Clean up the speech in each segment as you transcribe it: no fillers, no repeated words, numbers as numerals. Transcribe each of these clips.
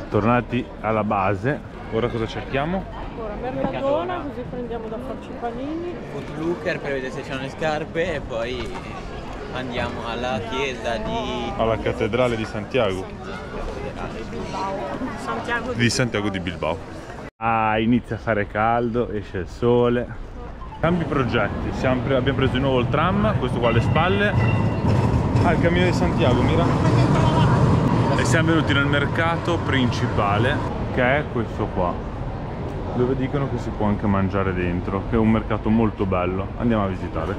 Tornati alla base. Ora cosa cerchiamo? Ora Mercadona, così prendiamo da farci i panini. Footlooker per vedere se c'hanno le scarpe e poi andiamo alla chiesa alla cattedrale di Santiago. Di Santiago di Bilbao. Ah, inizia a fare caldo, esce il sole. Cambi progetti, abbiamo preso di nuovo il tram, questo qua alle spalle. Ah, il cammino di Santiago, mira. E siamo venuti nel mercato principale, che è questo qua, dove dicono che si può anche mangiare dentro, che è un mercato molto bello. Andiamo a visitare.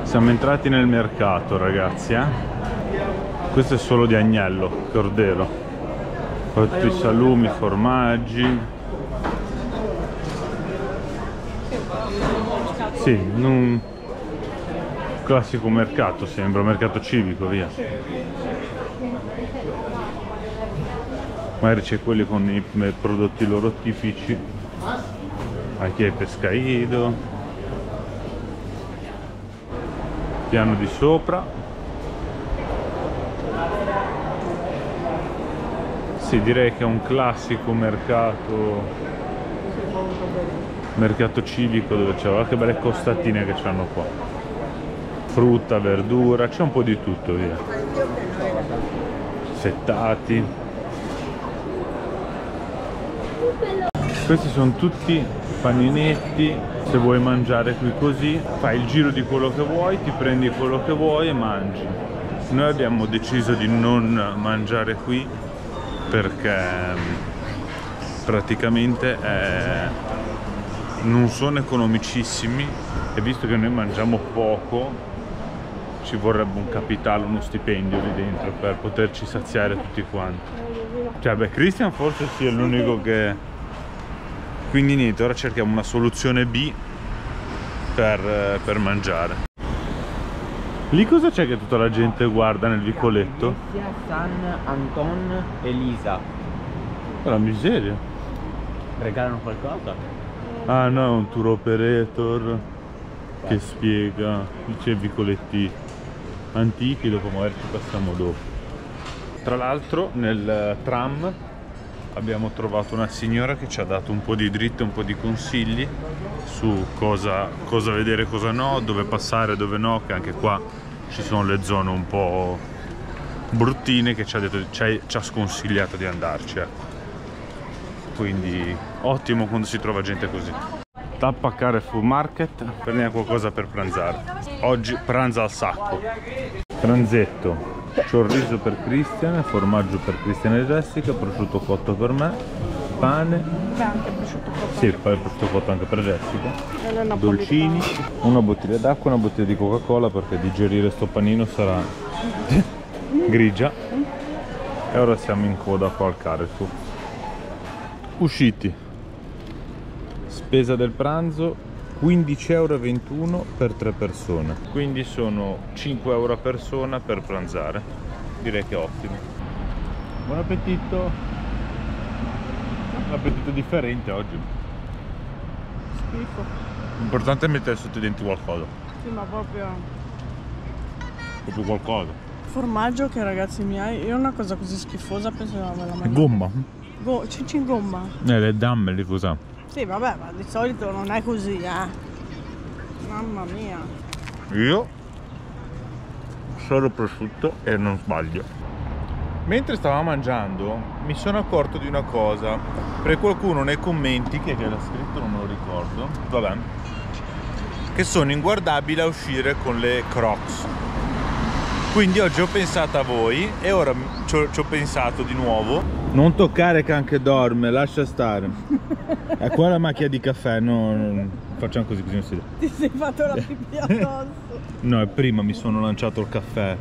Siamo entrati nel mercato, ragazzi, Questo è solo di agnello, cordero. Poi tutti i salumi, formaggi. Sì, un classico mercato, sembra un mercato civico, via. Magari c'è quelli con i prodotti loro tipici. Anche il pescaído. Piano di sopra. Sì, direi che è un classico mercato civico, dove c'è, guarda che belle costatine che c'hanno qua. Frutta, verdura, c'è un po' di tutto, via. Settati. Questi sono tutti paninetti. Se vuoi mangiare qui così, fai il giro di quello che vuoi, ti prendi quello che vuoi e mangi. Noi abbiamo deciso di non mangiare qui perché praticamente non sono economicissimi, e visto che noi mangiamo poco ci vorrebbe un capitale, uno stipendio lì dentro per poterci saziare tutti quanti. Cioè, beh, Christian forse sia l'unico che... Quindi niente, ora cerchiamo una soluzione B per mangiare. Lì cosa c'è che tutta la gente guarda nel vicoletto? San Anton Elisa. La miseria. Regalano qualcosa? Ah no, è un tour operator che spiega. Lì c'è vicoletti antichi, dopo magari ci passiamo dopo. Tra l'altro nel tram abbiamo trovato una signora che ci ha dato un po' di dritte, un po' di consigli su cosa vedere, cosa no, dove passare, dove no, che anche qua ci sono le zone un po' bruttine, che ci ha sconsigliato di andarci, ecco. Quindi ottimo quando si trova gente così. Tappa Carrefour Market, prendiamo qualcosa per pranzare. Oggi pranzo al sacco. Pranzetto: chorizo per Christian, formaggio per Christian e Jessica, prosciutto cotto per me, pane. Beh, anche prosciutto cotto. Sì, poi il prosciutto cotto anche per Jessica. Dolcini, una bottiglia d'acqua, una bottiglia di Coca-Cola, perché digerire sto panino sarà grigia. E ora siamo in coda qua al Carrefour. Usciti. Spesa del pranzo 15,21 € per 3 persone, quindi sono 5 € a persona per pranzare. Direi che è ottimo. Buon appetito. Un appetito differente oggi. Schifo. L'importante è mettere sotto i denti qualcosa. Sì, ma proprio Qualcosa. formaggio che, ragazzi miei, io una cosa così schifosa penso che non me la mangio. Gomma. Cincin gomma. Le damme lì cosa? Sì, vabbè, ma di solito non è così, Mamma mia. Io solo prosciutto e non sbaglio. Mentre stavamo mangiando mi sono accorto di una cosa, perché qualcuno nei commenti, che l'ha scritto non me lo ricordo, vabbè, che sono inguardabili a uscire con le Crocs. Quindi oggi ho pensato a voi e ora ci ho pensato di nuovo. Non toccare che anche dorme, lascia stare. È qua la macchia di caffè, no, facciamo così non si vede. Ti sei fatto la pipì addosso. No, prima mi sono lanciato il caffè.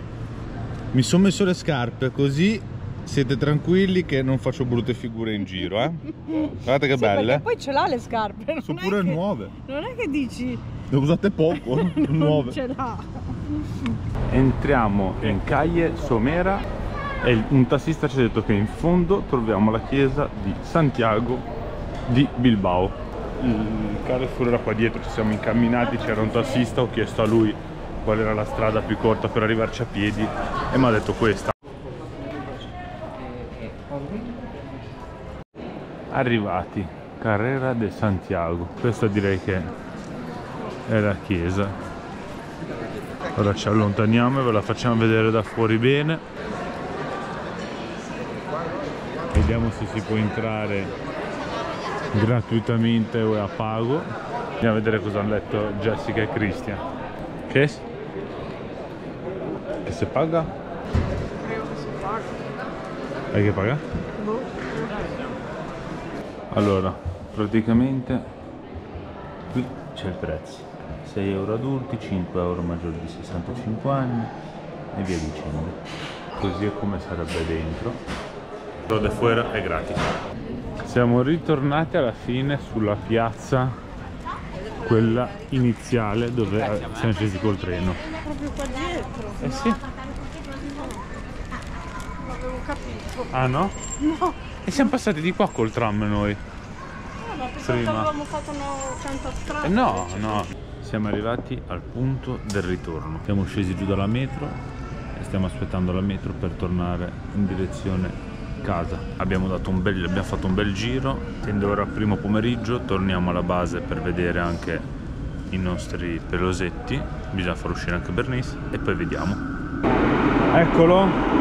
Mi sono messo le scarpe, così siete tranquilli che non faccio brutte figure in giro, Guardate che Sì, belle. poi ce l'ha le scarpe. Sono pure nuove. Non è che dici Le usate poco, nuove. ce l'ha. Entriamo in Calle Somera e un tassista ci ha detto che in fondo troviamo la chiesa di Santiago di Bilbao. Il Carrefour era qua dietro, ci siamo incamminati, c'era un tassista, ho chiesto a lui qual era la strada più corta per arrivarci a piedi e mi ha detto questa. Arrivati, Carrera de Santiago. Questa direi che è la chiesa. Ora ci allontaniamo e ve la facciamo vedere da fuori bene. Vediamo se si può entrare gratuitamente o a pago. Andiamo a vedere cosa hanno letto Jessica e Christian. Che se paga? Credo che si paga. Hai che paga? Boh. Allora, praticamente qui c'è il prezzo. 6 euro adulti, 5 euro maggiori di 65 anni e via dicendo. Così è come sarebbe dentro. Però da fuori è gratis. Siamo ritornati alla fine sulla piazza, quella iniziale dove siamo scesi col treno. Proprio qua dietro. Eh sì. Non avevo capito. Ah no? No. E siamo passati di qua col tram noi. Ma pensavo che avevamo fatto una cantastrada. No, no. Siamo arrivati al punto del ritorno. Siamo scesi giù dalla metro e stiamo aspettando la metro per tornare in direzione casa. Abbiamo fatto un bel giro. Tende ora primo pomeriggio, torniamo alla base per vedere anche i nostri pelosetti. Bisogna far uscire anche Bernice e poi vediamo. Eccolo.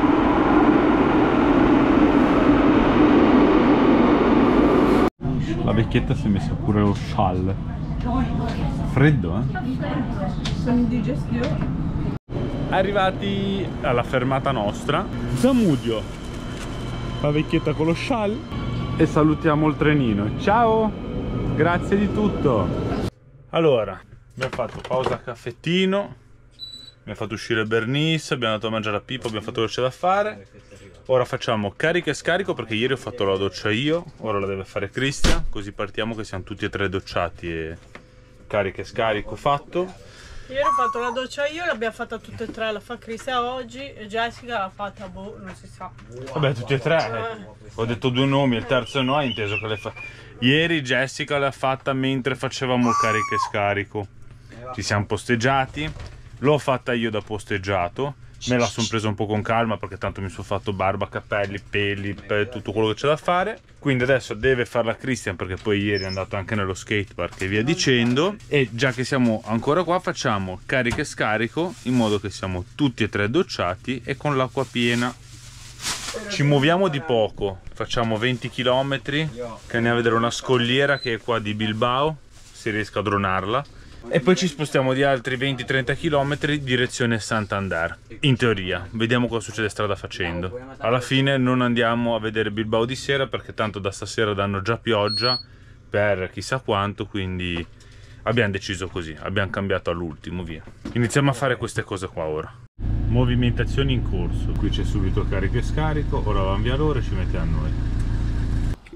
La vecchietta si è messa pure lo scialle. Freddo, Indigestione. Arrivati alla fermata nostra, Zamudio, la vecchietta con lo scialle, e salutiamo il trenino. Ciao, grazie di tutto. Allora, abbiamo fatto pausa caffettino, abbiamo fatto uscire Bernice, abbiamo dato a mangiare a Pippo, abbiamo fatto quello che c'è da fare. Ora facciamo carica e scarico perché ieri ho fatto la doccia io, ora la deve fare Christian, così partiamo che siamo tutti e tre docciati e carica e scarico fatto. Ieri ho fatto la doccia io, l'abbiamo fatta tutte e tre, la fa Cristian oggi e Jessica l'ha fatta, boh, non si sa. Vabbè, tutti e tre. Ho detto due nomi, il terzo no, hai inteso che le fa. Ieri Jessica l'ha fatta mentre facevamo il carica e scarico. Ci siamo posteggiati, l'ho fatta io da posteggiato. Me la sono presa un po' con calma perché tanto mi sono fatto barba, capelli, peli, tutto quello che c'è da fare. Quindi adesso deve farla Christian perché poi ieri è andato anche nello skatepark e via dicendo. E già che siamo ancora qua facciamo carica e scarico in modo che siamo tutti e tre docciati e con l'acqua piena. Ci muoviamo di poco, facciamo 20 km che andiamo a vedere una scogliera che è qua di Bilbao, se riesco a dronarla. E poi ci spostiamo di altri 20-30 km direzione Santander. In teoria, vediamo cosa succede strada facendo. Alla fine non andiamo a vedere Bilbao di sera perché tanto da stasera danno già pioggia per chissà quanto, quindi abbiamo deciso così, abbiamo cambiato all'ultimo, via. Iniziamo a fare queste cose qua ora. Movimentazioni in corso, qui c'è subito carico e scarico, ora vanno via loro e ci mettiamo noi.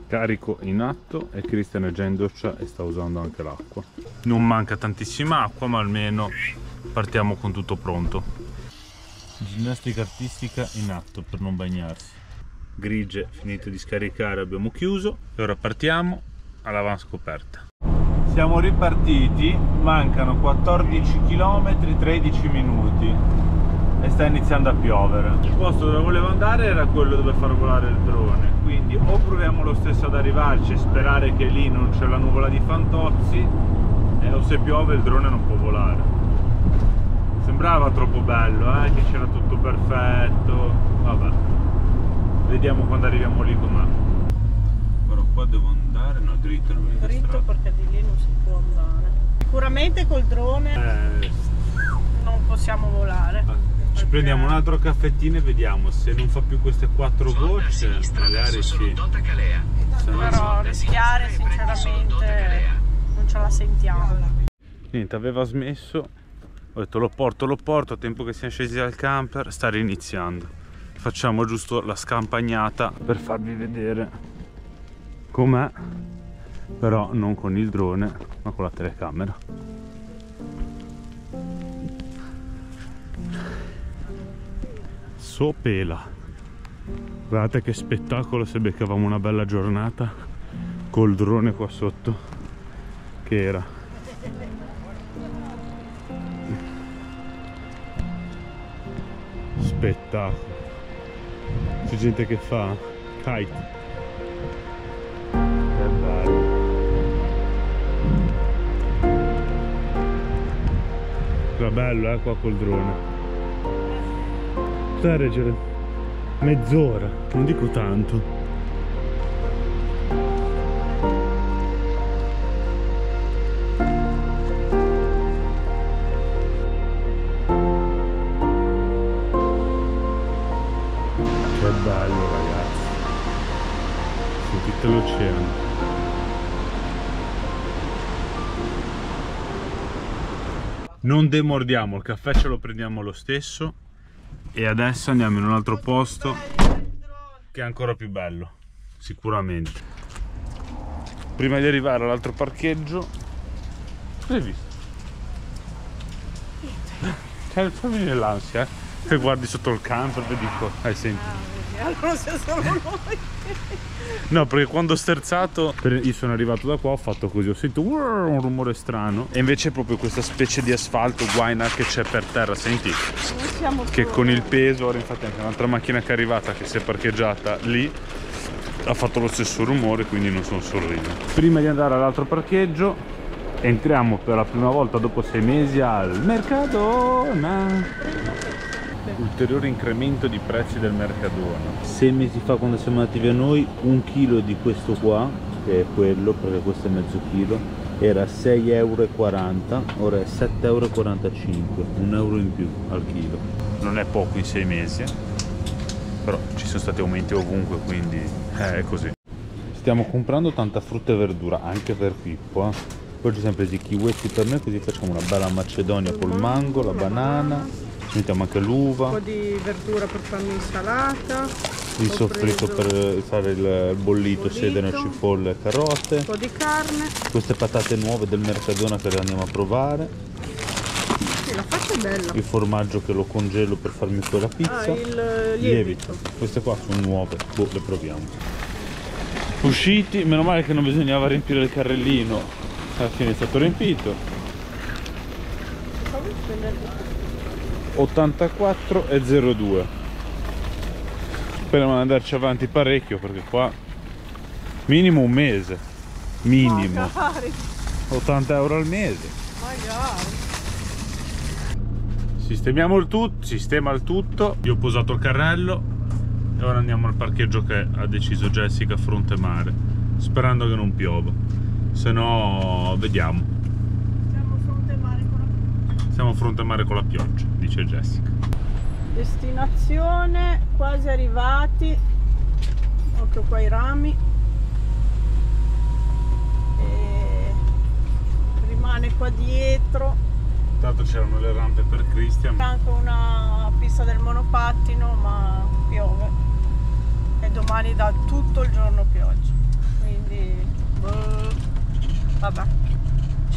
Carico in atto e Christian è già in doccia e sta usando anche l'acqua. Non manca tantissima acqua, ma almeno partiamo con tutto pronto. Ginnastica artistica in atto per non bagnarsi. Grigie finito di scaricare, abbiamo chiuso e ora partiamo all'avanscoperta. Siamo ripartiti, mancano 14 km 13 minuti e sta iniziando a piovere. Il posto dove volevo andare era quello dove far volare il drone, quindi o proviamo lo stesso ad arrivarci e sperare che lì non c'è la nuvola di Fantozzi, o se piove il drone non può volare. Sembrava troppo bello, che c'era tutto perfetto. Vabbè, vediamo quando arriviamo lì com'è. Però qua devo andare, no, dritto, Dritto perché di lì non si può andare. Sicuramente col drone non possiamo volare. Ci prendiamo un altro caffettino e vediamo se non fa più queste 4 gocce, magari sì. Però rischiare sinceramente non ce la sentiamo. Niente, aveva smesso, ho detto lo porto, a tempo che siamo scesi dal camper, sta riniziando. Facciamo giusto la scampagnata per farvi vedere com'è, però non con il drone ma con la telecamera. Pela, guardate che spettacolo se beccavamo una bella giornata col drone qua sotto, che era spettacolo. C'è gente che fa Kite. Che bello. Era bello qua col drone. Stai a reggere mezz'ora, non dico tanto. Che bello ragazzi, sentite l'oceano. Non demordiamo, il caffè ce lo prendiamo lo stesso e adesso andiamo in un altro posto che è ancora più bello, sicuramente. Prima di arrivare all'altro parcheggio, cosa hai visto? Fammi nell'ansia, che guardi sotto il camper e dico, senti. Allora se solo noi. No, perché quando ho sterzato, io sono arrivato da qua, ho fatto così, ho sentito un rumore strano e invece è proprio questa specie di asfalto guaina che c'è per terra, senti? Che con il peso, ora infatti anche un'altra macchina che è arrivata, che si è parcheggiata lì, ha fatto lo stesso rumore, quindi non sono solo io. Prima di andare all'altro parcheggio, entriamo per la prima volta dopo 6 mesi al Mercadona. Ulteriore incremento di prezzi del Mercadona. 6 mesi fa, quando siamo andati via noi, un chilo di questo qua, che è quello, perché questo è mezzo chilo, era 6,40 euro, ora è 7,45 euro, 1 euro in più al chilo. Non è poco in 6 mesi, però ci sono stati aumenti ovunque, quindi è così. Stiamo comprando tanta frutta e verdura anche per Pippo. Poi ci siamo presi i kiwetti per noi, così facciamo una bella macedonia col mango, la banana. Mettiamo anche l'uva, un po' di verdura per farmi insalata, il soffritto per fare il bollito, sedano, cipolle e carote, un po' di carne, queste patate nuove del Mercadona che le andiamo a provare. Sì, la faccia è bella. Il formaggio che lo congelo per farmi quella pizza. Il lievito. Queste qua sono nuove, le proviamo. Usciti, meno male che non bisognava riempire il carrellino, alla fine è stato riempito. 84,02. Speriamo di andarci avanti parecchio, perché qua minimo un mese, minimo. Magari. 80 euro al mese. Magari. Sistema il tutto. Io ho posato il carrello e ora andiamo al parcheggio che ha deciso Jessica, fronte mare, sperando che non piova, se no vediamo. Siamo fronte mare con la pioggia, dice Jessica. Destinazione, quasi arrivati. Occhio qua i rami. E rimane qua dietro. Intanto c'erano le rampe per Christian. C'è anche una pista del monopattino, ma piove. E domani dà tutto il giorno pioggia. Quindi vabbè.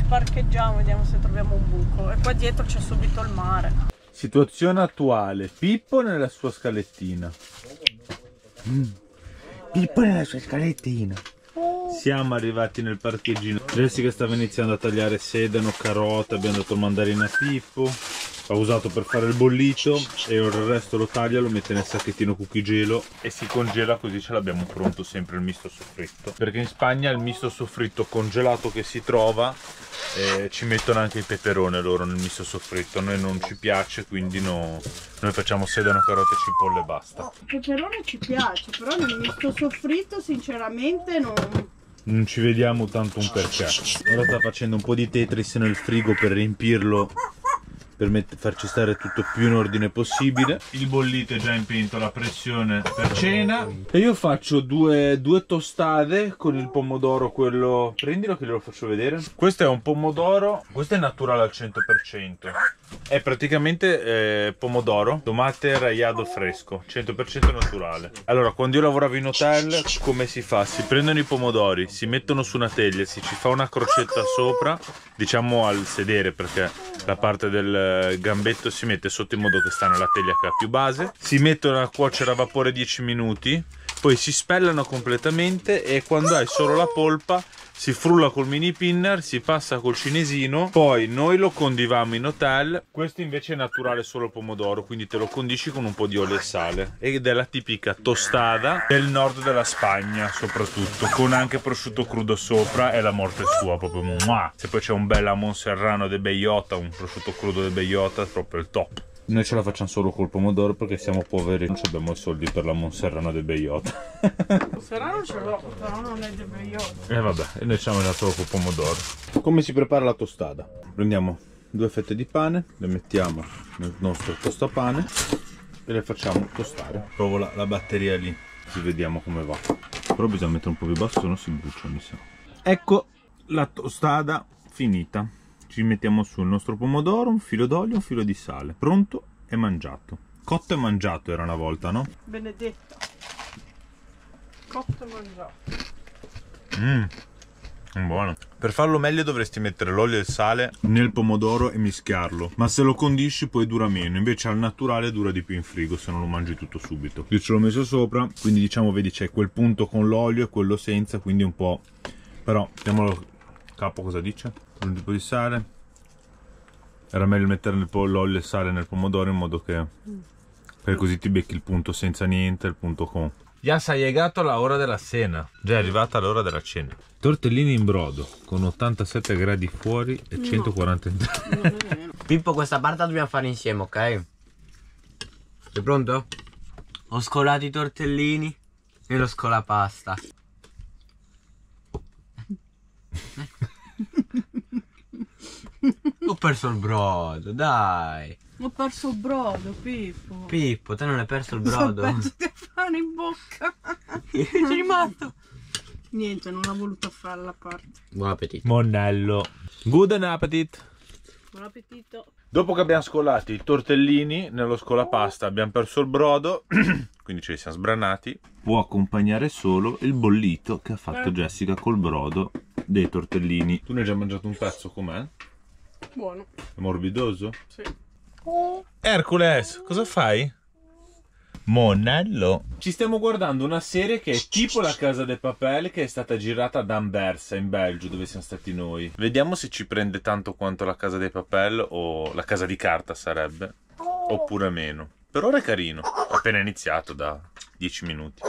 Parcheggiamo, vediamo se troviamo un buco. E qua dietro c'è subito il mare. Situazione attuale: Pippo nella sua scalettina. Pippo nella sua scalettina. Siamo arrivati nel parcheggino. Jessica stava iniziando a tagliare sedano, carote, abbiamo dato il mandarino a Pippo, ha usato per fare il bollito e ora il resto lo taglia, lo mette nel sacchettino cookie gelo e si congela, così ce l'abbiamo pronto sempre il misto soffritto, perché in Spagna il misto soffritto congelato che si trova ci mettono anche il peperone loro nel misto soffritto. A noi non ci piace, quindi noi facciamo sedano, carote, cipolle e basta. Il peperone ci piace, però nel misto soffritto sinceramente non ci vediamo tanto un perché. Ora sta facendo un po' di Tetris nel frigo per riempirlo, per farci stare tutto più in ordine possibile. Il bollito è già in pentola a pressione per cena e io faccio due tostate con il pomodoro, quello, prendilo che glielo faccio vedere. Questo è un pomodoro, questo è naturale al 100%, è praticamente pomodoro, tomate rallado fresco, 100% naturale. Allora, quando io lavoravo in hotel, come si fa? Si prendono i pomodori, si mettono su una teglia, si ci fa una crocetta sopra, diciamo al sedere, perché la parte del gambetto si mette sotto in modo che sta nella teglia che ha più base, si mettono a cuocere a vapore 10 minuti, poi si spellano completamente e quando hai solo la polpa si frulla col mini pinner, si passa col cinesino, poi noi lo condivamo in hotel. Questo invece è naturale solo pomodoro, quindi te lo condisci con un po' di olio e sale, ed è la tipica tostada del nord della Spagna soprattutto, con anche prosciutto crudo sopra, è la morte sua, proprio muah. Se poi c'è un bel Jamón Serrano de Bellota, un prosciutto crudo de Bellota, è proprio il top. Noi ce la facciamo solo col pomodoro perché siamo poveri, non abbiamo i soldi per la Monserrano de Bellota. Serrano ce l'ho, però non è de Bellota. E vabbè, e noi ci siamo solo col pomodoro. Come si prepara la tostada? Prendiamo 2 fette di pane, le mettiamo nel nostro tostapane e le facciamo tostare. Provo la batteria lì, così vediamo come va. Però bisogna mettere un po' più basso, se no si brucia, mi sa. Ecco la tostada finita. Ci mettiamo sul nostro pomodoro, un filo d'olio, un filo di sale. Pronto e mangiato. Cotto e mangiato era una volta, no? Benedetta. Cotto e mangiato. Buono. Per farlo meglio dovresti mettere l'olio e il sale nel pomodoro e mischiarlo. Ma se lo condisci poi dura meno. Invece al naturale dura di più in frigo se non lo mangi tutto subito. Io ce l'ho messo sopra, quindi diciamo, vedi, c'è quel punto con l'olio e quello senza, quindi un po'. Però, vediamolo capo cosa dice. Un tipo di sale. Era meglio mettere l'olio e il sale nel pomodoro in modo che per così ti becchi il punto senza niente, il punto con. Ya si è llegato la hora della cena. Già è arrivata l'ora della cena. Tortellini in brodo con 87 gradi fuori e 140 interni. Pippo, questa parte la dobbiamo fare insieme, ok? Sei pronto? Ho scolato i tortellini e lo scolapasta. Ho perso il brodo, dai. Ho perso il brodo, Pippo. Pippo, te non hai perso il brodo? Ho perso di fare in bocca. Sei rimasto. Niente, non ho voluto fare la parte. Buon appetito. Monello. Good appetit. Buon appetito. Dopo che abbiamo scolato i tortellini nello scolapasta, abbiamo perso il brodo, quindi ce li siamo sbranati. Può accompagnare solo il bollito che ha fatto Jessica col brodo dei tortellini. Tu ne hai già mangiato un pezzo, com'è? Buono. È morbidoso? Sì. Hercules, cosa fai? Monello. Ci stiamo guardando una serie che è tipo La Casa de Papel, che è stata girata ad Anversa in Belgio, dove siamo stati noi. Vediamo se ci prende tanto quanto La Casa de Papel, o La Casa di Carta sarebbe, oppure meno. Per ora è carino, appena iniziato da 10 minuti.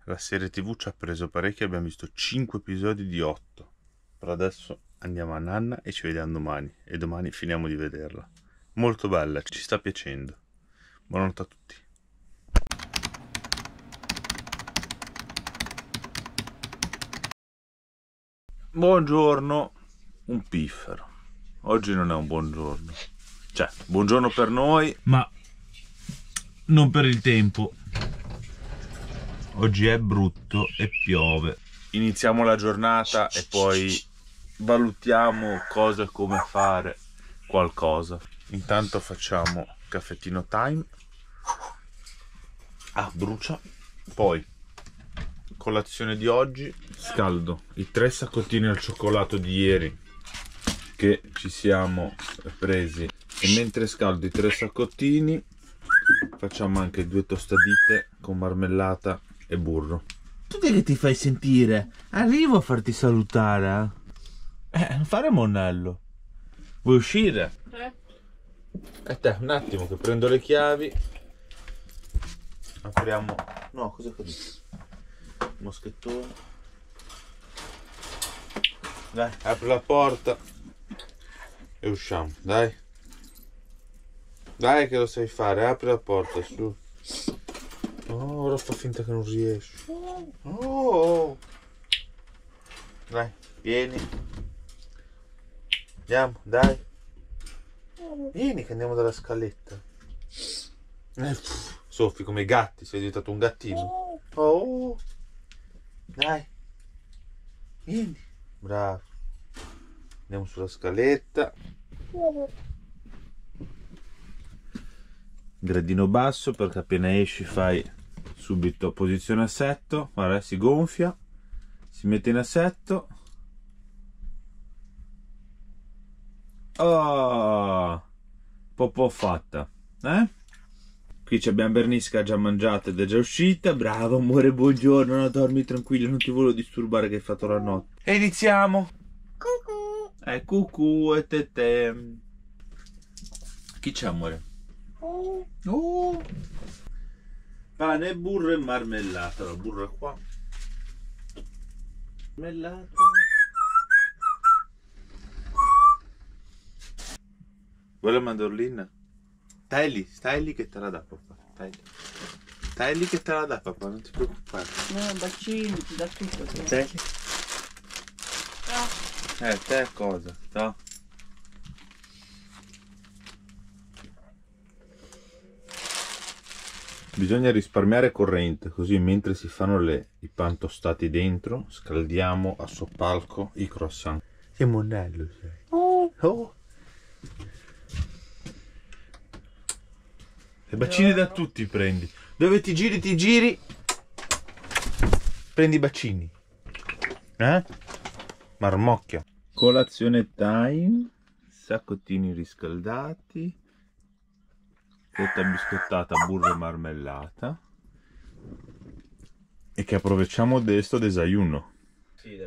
La serie TV ci ha preso parecchio, abbiamo visto 5 episodi di 8. Per adesso andiamo a nanna e ci vediamo domani, e domani finiamo di vederla. Molto bella, ci sta piacendo. Buonanotte a tutti. Buongiorno, un piffero. Oggi non è un buongiorno. Cioè, buongiorno per noi, ma non per il tempo. Oggi è brutto e piove. Iniziamo la giornata e poi valutiamo cosa e come fare qualcosa. Intanto facciamo caffettino time. Ah, brucia. Poi colazione di oggi, scaldo i 3 saccottini al cioccolato di ieri che ci siamo presi, e mentre scaldo i 3 saccottini facciamo anche 2 tostadite con marmellata e burro. Tu che ti fai sentire? Arrivo a farti salutare. Non fare monello. Vuoi uscire? E te, un attimo che prendo le chiavi. Apriamo. No, cosa è caduto? Moschettone. Dai, apri la porta e usciamo, dai. Dai che lo sai fare, apri la porta, su. Oh, ora fa finta che non riesci. Oh. Dai, vieni. Andiamo, dai. Vieni che andiamo dalla scaletta. Soffi come i gatti, sei diventato un gattino. Oh. Dai. Vieni. Bravo. Andiamo sulla scaletta. Gradino basso perché appena esci fai subito posizione assetto. Guarda, si gonfia, si mette in assetto. Oh, po' fatta, eh? Qui abbiamo Bernice che ha già mangiato ed è già uscita. Bravo amore, buongiorno, no, dormi tranquillo, non ti volevo disturbare che hai fatto la notte. E iniziamo. Cucù. Cucù e tete. Chi c'è amore? Pane, burro e marmellata. La burro è qua. Marmellata. Vuoi la mandorlina? Stai lì che te la dà papà. Stai lì che te la dà papà, non ti preoccupare. No, bacini, ti dà tutto. Stai lì. Te cosa? No? Bisogna risparmiare corrente, così mentre si fanno i pan tostati dentro, scaldiamo a soppalco i croissant. Che monello sei. Oh. Le bacine da tutti prendi. Dove ti giri, prendi i bacini. Marmocchia. Colazione time. Saccottini riscaldati. Fetta biscottata, burro e marmellata. E che aprovecciamo di sto desayuno.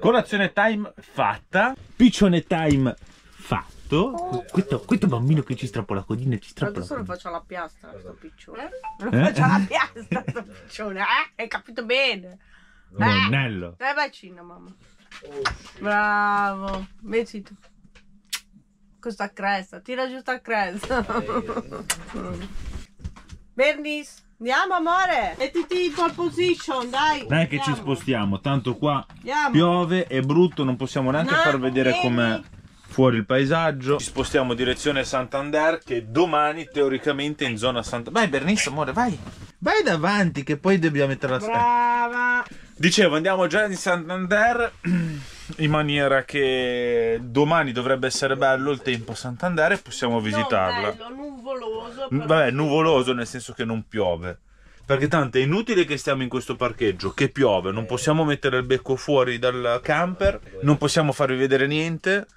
Colazione time fatta. Piccione time fatto. Questo bambino che ci strappa la codina e ci strappa la Adesso lo codina. faccio alla piastra, sto piccione. Lo faccio alla piastra, sto piccione. Hai capito bene? Nonnello. Dai bacino, mamma. Bravo. Metti tu. Questa cresta, tira giù sta cresta. Bernice, andiamo amore. Mettiti in pole position, dai. Dai che ci spostiamo, tanto qua Andiamo. piove, è brutto, non possiamo neanche No, far vedere vieni. com'è fuori il paesaggio. Ci spostiamo direzione Santander, che domani teoricamente in zona Santander. Vai Bernice amore, vai. Vai davanti che poi dobbiamo mettere la strada. Brava. Dicevo, andiamo già in Santander, in maniera che domani dovrebbe essere bello il tempo a Santander e possiamo visitarla. Non bello, nuvoloso. però- Vabbè, nuvoloso nel senso che non piove. Perché tanto è inutile che stiamo in questo parcheggio, che piove, non possiamo mettere il becco fuori dal camper, non possiamo farvi vedere niente.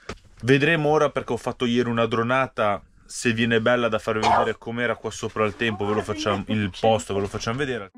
Vedremo ora, perché ho fatto ieri una dronata, se viene bella da farvi vedere com'era qua sopra il tempo, ve lo facciamo, il posto ve lo facciamo vedere.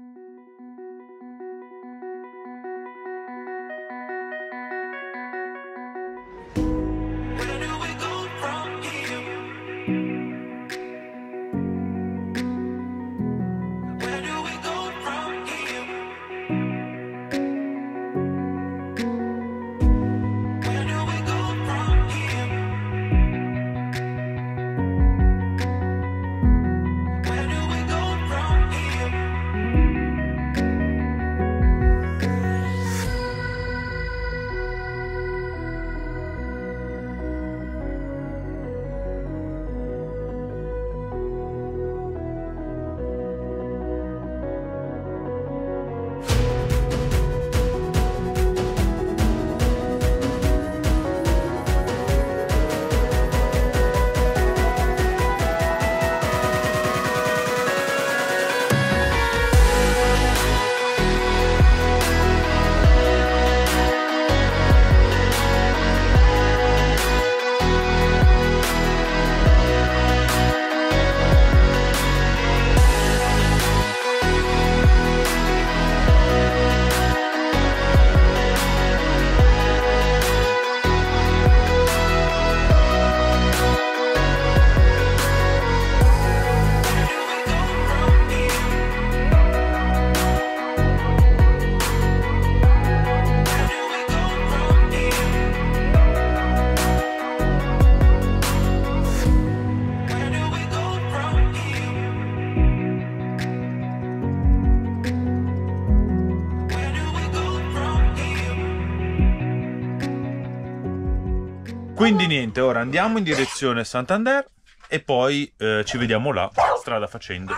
Quindi niente, ora andiamo in direzione Santander e poi ci vediamo là, strada facendo.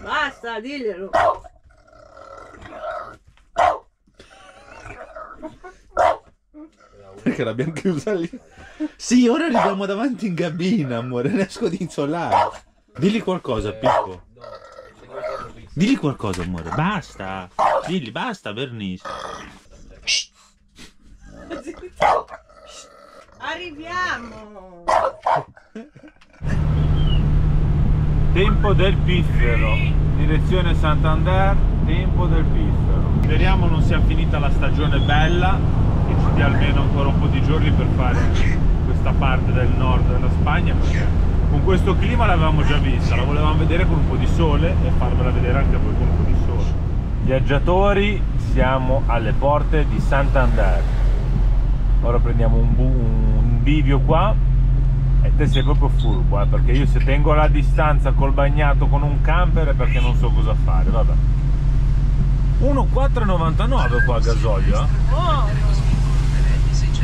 Basta, diglielo. Perché l'abbiamo chiusa lì? Sì, ora arriviamo davanti in cabina, amore, ne esco di insolare. Digli qualcosa, Pippo. Digli qualcosa, amore. Basta. Digli, basta, Bernice. Arriviamo. Tempo del Piffero, direzione Santander, Tempo del Piffero. Speriamo non sia finita la stagione bella e ci dia almeno ancora un po' di giorni per fare questa parte del nord della Spagna, perché con questo clima l'avevamo già vista, la volevamo vedere con un po' di sole e farvela vedere anche voi con un po' di sole. Viaggiatori, siamo alle porte di Santander. Ora prendiamo un bivio qua e te sei proprio furbo, perché io se tengo la distanza col bagnato con un camper è perché non so cosa fare, vabbè. 1,4,99 qua a gasolio,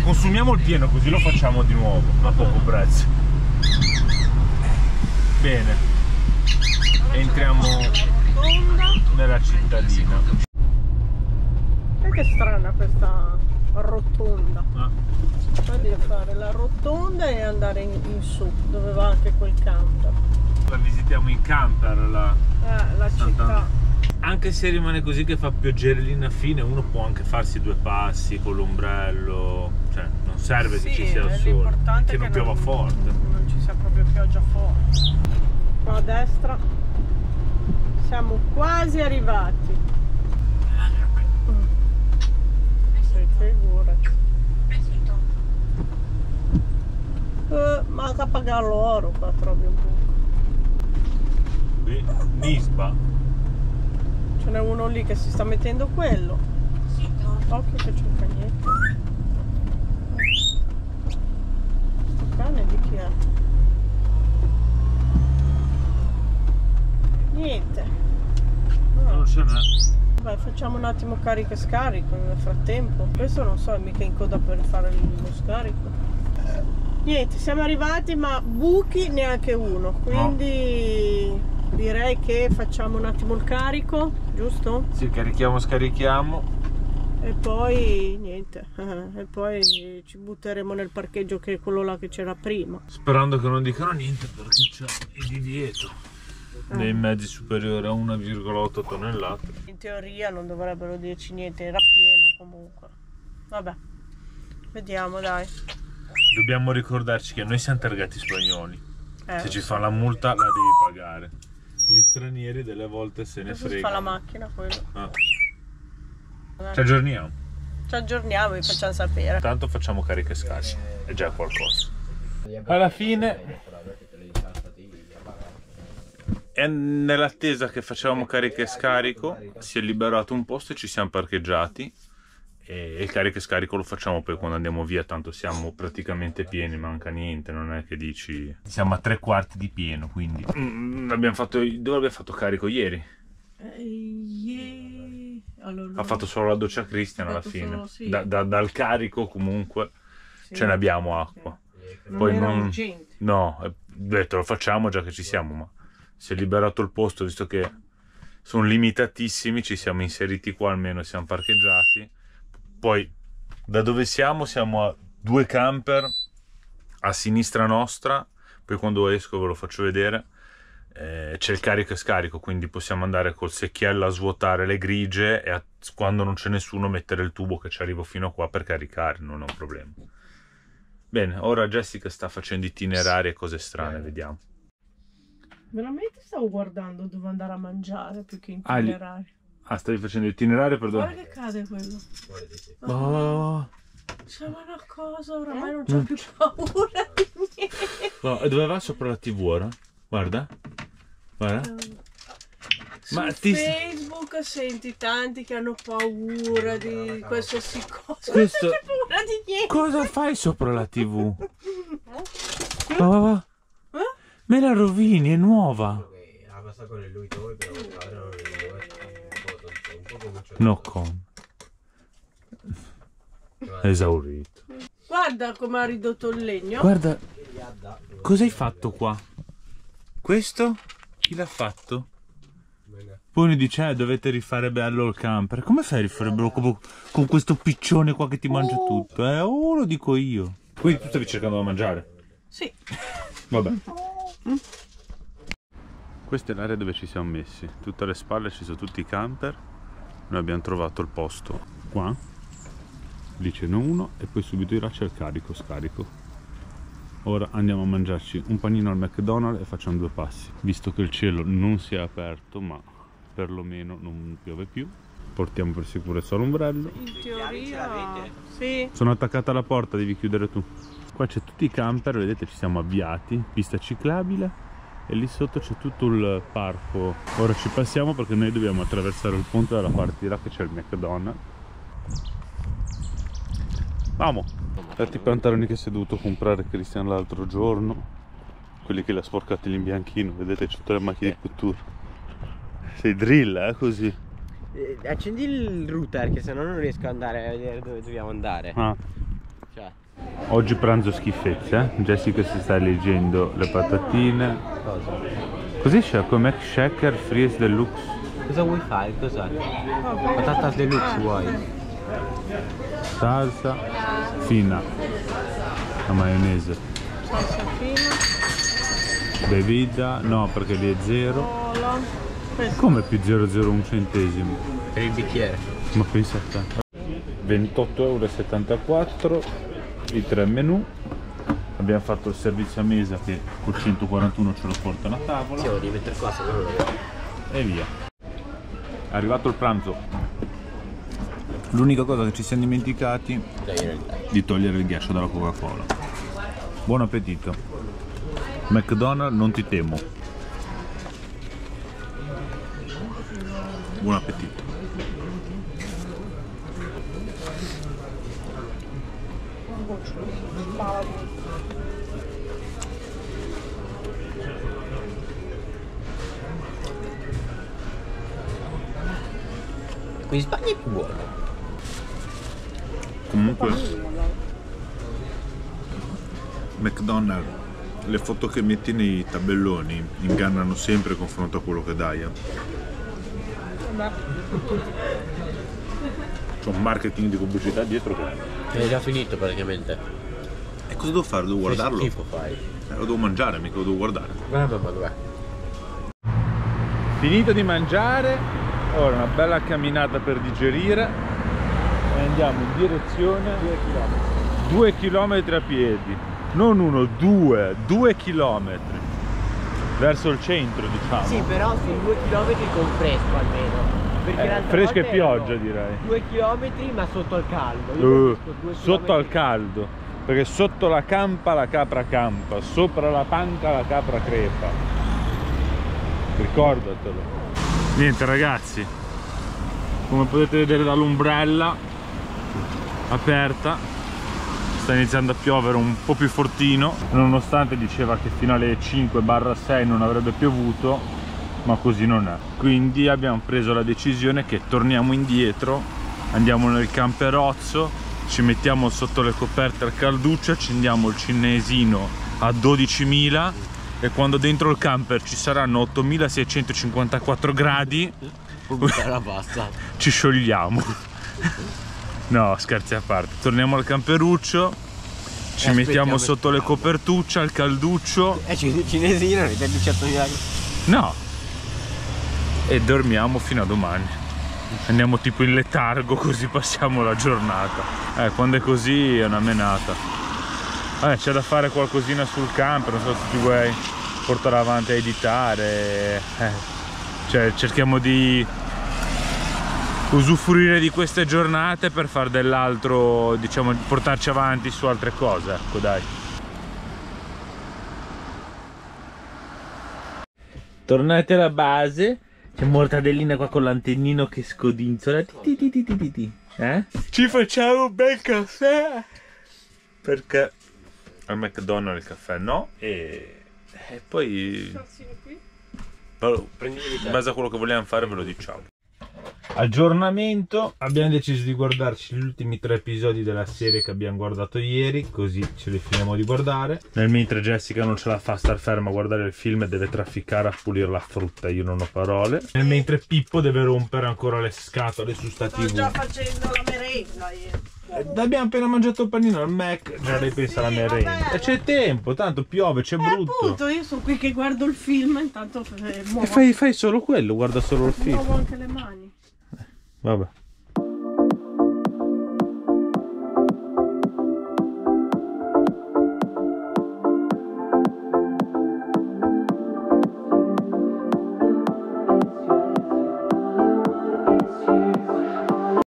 Consumiamo il pieno così lo facciamo di nuovo a poco prezzo. Bene, entriamo nella cittadina. Che strana questa rotonda. Devi fare la rotonda e andare in su, dove va anche quel camper. La visitiamo in camper la città. Anche se rimane così che fa pioggerellina fine, uno può anche farsi due passi con l'ombrello, cioè non serve che ci sia il sole, che non piova forte. Non ci sia proprio pioggia forte. Qua a destra siamo quasi arrivati. Figurati. Manca a pagare l'oro qua, trovi un po'. Qui Nisba. Ce n'è uno lì che si sta mettendo quello. Occhio che c'è un cagnetto. Questo cane di chi è? Niente. Non ce n'è. Vabbè, facciamo un attimo carica e scarico nel frattempo. Questo non so, è mica in coda per fare lo scarico. Niente, siamo arrivati, ma buchi neanche uno, quindi direi che facciamo un attimo il carico, giusto? Sì, carichiamo, scarichiamo. E poi niente, e poi ci butteremo nel parcheggio che è quello là che c'era prima. Sperando che non dicano niente perché c'è il divieto dei mezzi superiori a 1,8 tonnellate. In teoria non dovrebbero dirci niente, era pieno comunque. Vabbè, vediamo dai. Dobbiamo ricordarci che noi siamo targati spagnoli. Se ci So. fa la multa la devi pagare. Gli stranieri delle volte se ne Adesso fregano. si fa la macchina quello. Ci aggiorniamo. Ci aggiorniamo e vi facciamo sapere. Tanto facciamo carica e scarica, è già qualcosa. Alla fine, e nell'attesa che facevamo carica e scarico, si è liberato un posto e ci siamo parcheggiati. E il carica e scarico lo facciamo poi quando andiamo via, tanto siamo praticamente pieni, manca niente, non è che dici siamo a 3/4 di pieno, quindi abbiamo fatto, dove abbiamo fatto carico ieri? Allora, Ha fatto solo la doccia Cristian alla fine, solo, sì. dal carico comunque sì. ce ne abbiamo acqua. Non Poi era non, urgente. no, ho detto lo facciamo già che ci siamo, ma si è liberato il posto, visto che sono limitatissimi, ci siamo inseriti qua, almeno siamo parcheggiati. Poi da dove siamo a 2 camper a sinistra nostra, poi quando esco ve lo faccio vedere, c'è il carico e scarico, quindi possiamo andare col secchiello a svuotare le grigie e quando non c'è nessuno mettere il tubo che ci arrivo fino a qua per caricare, non è un problema. Bene, ora Jessica sta facendo itinerari e cose strane, vediamo. Veramente stavo guardando dove andare a mangiare più che itinerari. Stavi facendo itinerari per dove? Guarda che cade quello. Oh. C'è una cosa, oramai non c'ho più paura di niente. E dove va? Sopra la TV ora? Guarda. Guarda. Su Facebook senti tanti che hanno paura di qualsiasi cosa. Non c'è paura di niente. Cosa fai sopra la TV? Va. Me la rovini, è nuova. No con. Esaurito. Guarda come ha ridotto il legno. Guarda. Cosa hai fatto qua? Questo? Chi l'ha fatto? Poi mi dice dovete rifare bello il camper. Come fai a rifare bello con questo piccione qua che ti mangia tutto? Lo dico io. Quindi tu stavi cercando da mangiare? Sì. Vabbè. Questa è l'area dove ci siamo messi. Tutte alle spalle ci sono tutti i camper. Noi abbiamo trovato il posto qua. Lì ce n'è uno e poi subito di là c'è il carico scarico. Ora andiamo a mangiarci un panino al McDonald's e facciamo 2 passi. Visto che il cielo non si è aperto, ma perlomeno non piove più, portiamo per sicurezza l'ombrello. In teoria sì. Sono attaccata alla porta, devi chiudere tu. Qua c'è tutti i camper, vedete, ci siamo avviati, pista ciclabile, e lì sotto c'è tutto il parco. Ora ci passiamo perché noi dobbiamo attraversare il ponte dalla parte di là che c'è il McDonald's. Vamo! Infatti i pantaloni che si è dovuto comprare Cristian l'altro giorno, quelli che li ha sporcati in bianchino, vedete, c'è tutte le macchine di cottura. Sei drill, così. Accendi il router, che sennò non riesco ad andare a vedere dove dobbiamo andare. Ah. Cioè. Oggi pranzo schifezze, eh? Jessica si sta leggendo le patatine. Cosa? Così c'è come shaker fries deluxe. Cosa vuoi fare? Cos'è? Patatas deluxe vuoi? Salsa fina, la maionese. Salsa fina. Bevida, no perché lì è 0. Cola. Come più 0,01 centesimo? Per il bicchiere. Ma pensa a te. 28,74 €, i 3 menù. Abbiamo fatto il servizio a mesa che col 141 ce lo portano a tavola. Sì, devi mettere cosa, E via. È arrivato il pranzo. L'unica cosa che ci siamo dimenticati di togliere il ghiaccio dalla Coca-Cola. Buon appetito. McDonald's, non ti temo. Buon appetito. Qui in Spagna è più buono. Comunque McDonald's, le foto che metti nei tabelloni ingannano sempre in confronto a quello che dai. C'è un marketing di pubblicità dietro che È già finito praticamente. E cosa devo fare? Devo guardarlo? Che schifo fai? Lo devo mangiare, mica lo devo guardare. Guarda ma dov'è? Finito di mangiare, ora una bella camminata per digerire e andiamo in direzione 2 chilometri a piedi, non 1, 2 chilometri verso il centro, diciamo. Sì, però sono 2 chilometri con fresco almeno. Perché fresca e pioggia, direi. 2 chilometri ma sotto al caldo. Io Sotto al caldo, perché sotto la campa la capra campa, sopra la panca la capra crepa. Ricordatelo. Niente ragazzi, come potete vedere dall'ombrella aperta sta iniziando a piovere un po' più fortino, nonostante diceva che fino alle 5/6 non avrebbe piovuto, ma così non è. Quindi abbiamo preso la decisione che torniamo indietro, andiamo nel camperozzo, ci mettiamo sotto le coperte al calduccio, accendiamo il cinesino a 12.000 e quando dentro il camper ci saranno 8.654 gradi ci sciogliamo. No, scherzi a parte, torniamo al camperuccio, ci mettiamo sotto le copertucce al calduccio. Cinesino, ne dai 18.000. No, e dormiamo fino a domani. Andiamo tipo in letargo, così passiamo la giornata. Quando è così è una menata. C'è da fare qualcosina sul camper, non so se ti vuoi portare avanti a editare. Cioè cerchiamo di usufruire di queste giornate per fare dell'altro, diciamo, portarci avanti su altre cose, ecco dai. Tornate alla base, c'è mortadellina qua con l'antennino che scodinzola. Ci facciamo un bel caffè, perché al McDonald's il caffè no, e poi in base a quello che vogliamo fare ve lo diciamo. Aggiornamento: abbiamo deciso di guardarci gli ultimi 3 episodi della serie che abbiamo guardato ieri, così ce li finiamo di guardare. Nel mentre Jessica non ce la fa star ferma a guardare il film e deve trafficare a pulire la frutta, io non ho parole. Nel mentre Pippo deve rompere ancora le scatole su sta TV. Sto già facendo la merenda io. Abbiamo appena mangiato il panino al Mac, già lei pensa alla merenda. E c'è tempo, tanto piove, c'è brutto. Appunto, io sono qui che guardo il film, intanto muovo. E fai solo quello, guarda solo il film. Muovo anche le mani. Vabbè.